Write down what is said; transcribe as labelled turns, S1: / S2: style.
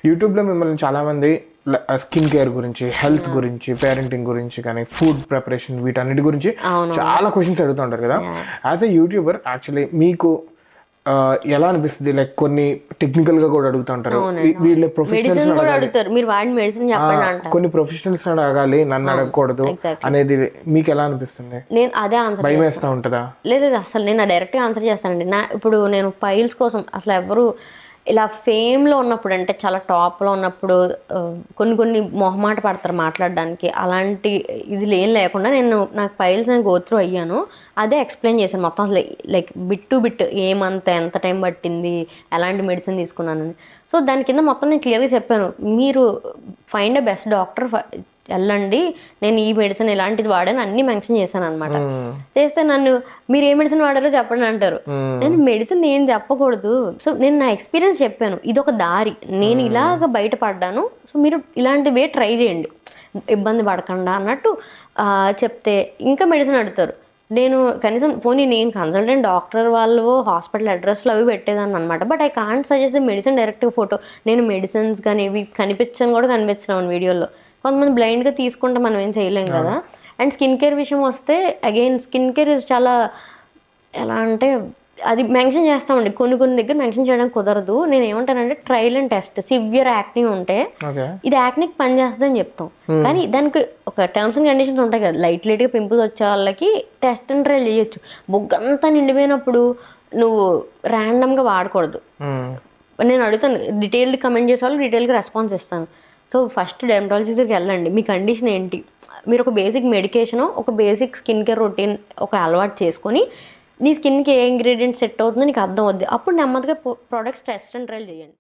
S1: యూట్యూబ్లో మిమ్మల్ని చాలామంది స్కిన్ కేర్ గురించి, హెల్త్ గురించి, పేరెంటింగ్ గురించి కానీ, ఫుడ్ ప్రిపరేషన్ వీటన్నిటి గురించి చాలా క్వశ్చన్స్ అడుగుతుంటారు కదా. యాజ్ ఎ యూట్యూబర్ యాక్చువల్లీ మీకు ఎలా అనిపిస్తుంది? లైక్ కొన్ని టెక్నికల్ గా కూడా అడుగుతుంటారు, వీళ్ళు ప్రొఫెషనల్స్ కొన్ని ప్రొఫెషనల్స్ అడగాలి, నన్ను అడగకూడదు అనేది మీకు ఎలా అనిపిస్తుంది?
S2: నేను అదే ఆన్సర్
S1: భయం వేస్తా ఉంటుందా?
S2: లేదు, అసలు నేను డైరెక్ట్ గా ఆన్సర్ చేస్తానండి. ఇప్పుడు నేను ఫైల్స్ కోసం అసలు ఎవరు ఇలా ఫేమ్లో ఉన్నప్పుడు, అంటే చాలా టాప్లో ఉన్నప్పుడు కొన్ని మొహమాట పడతారు మాట్లాడడానికి. అలాంటి ఇది ఏం లేకుండా నాకు ఫైల్స్ నేను గోత్రూ అయ్యాను. అదే ఎక్స్ప్లెయిన్ చేశాను మొత్తం, అసలు లైక్ బిట్ టు బిట్ ఎంత టైం పట్టింది, ఎలాంటి మెడిసిన్ తీసుకున్నానని. సో దాని కింద మొత్తం నేను క్లియర్గా చెప్పాను. మీరు ఫైండ్ ఎ బెస్ట్ డాక్టర్, వెళ్ళండి, నేను ఈ మెడిసిన్ ఇలాంటిది వాడాను అన్ని మెన్షన్ చేశాను అనమాట. చేస్తే నన్ను మీరు ఏ మెడిసిన్ వాడారో చెప్పండి అంటారు. నేను మెడిసిన్ ఏం చెప్పకూడదు. సో నేను నా ఎక్స్పీరియన్స్ చెప్పాను, ఇది ఒక దారి, నేను ఇలాగ బయటపడ్డాను, సో మీరు ఇలాంటివే ట్రై చేయండి, ఇబ్బంది పడకుండా అన్నట్టు చెప్తే ఇంకా మెడిసిన్ అడుగుతారు. నేను కనీసం పోనీ నేను కన్సల్టెంట్ డాక్టర్ వాళ్ళు హాస్పిటల్ అడ్రస్లు అవి పెట్టేదాన్ని అనమాట. But I can't suggest direct photo. నేను మెడిసిన్స్ కానీ ఇవి కనిపించాను వీడియోలో. కొంతమంది బ్లైండ్గా తీసుకుంటే మనం ఏం చేయలేం కదా. అండ్ స్కిన్ కేర్ విషయం వస్తే అగైన్ స్కిన్ కేర్ చాలా ఎలా అంటే అది మెన్షన్ చేస్తామండి, కొన్ని దగ్గర మెన్షన్ చేయడానికి కుదరదు. నేను ఏమంటానంటే trial and test. Severe acne ఉంటే ఇది యాక్నీకి పనిచేస్తుంది అని చెప్తాం, కానీ దానికి ఒక టర్మ్స్ అండ్ కండిషన్స్ ఉంటాయి కదా. లైట్గా పింపుల్స్ వచ్చే వాళ్ళకి టెస్ట్ అండ్ ట్రయల్ చేయొచ్చు. బొగ్గంతా నిండిపోయినప్పుడు నువ్వు ర్యాండమ్గా వాడకూడదు. నేను అడుగుతాను, డీటెయిల్డ్ కమెంట్ చేసే వాళ్ళు డీటెయిల్గా రెస్పాన్స్ ఇస్తాను. సో ఫస్ట్ డెర్మటాలజిస్ట్కి వెళ్ళండి, మీ కండిషన్ ఏంటి, మీరు ఒక బేసిక్ మెడికేషను, ఒక బేసిక్ స్కిన్ కేర్ రొటీన్ ఒక అలవాటు చేసుకొని నీ స్కిన్కి ఏ ఇంగ్రీడియంట్ సెట్ అవుతుందో నీకు అర్థం అవుద్ది. అప్పుడు నెమ్మదిగా ప్రోడక్ట్స్ టెస్ట్ అండ్ ట్రయల్ చేయండి.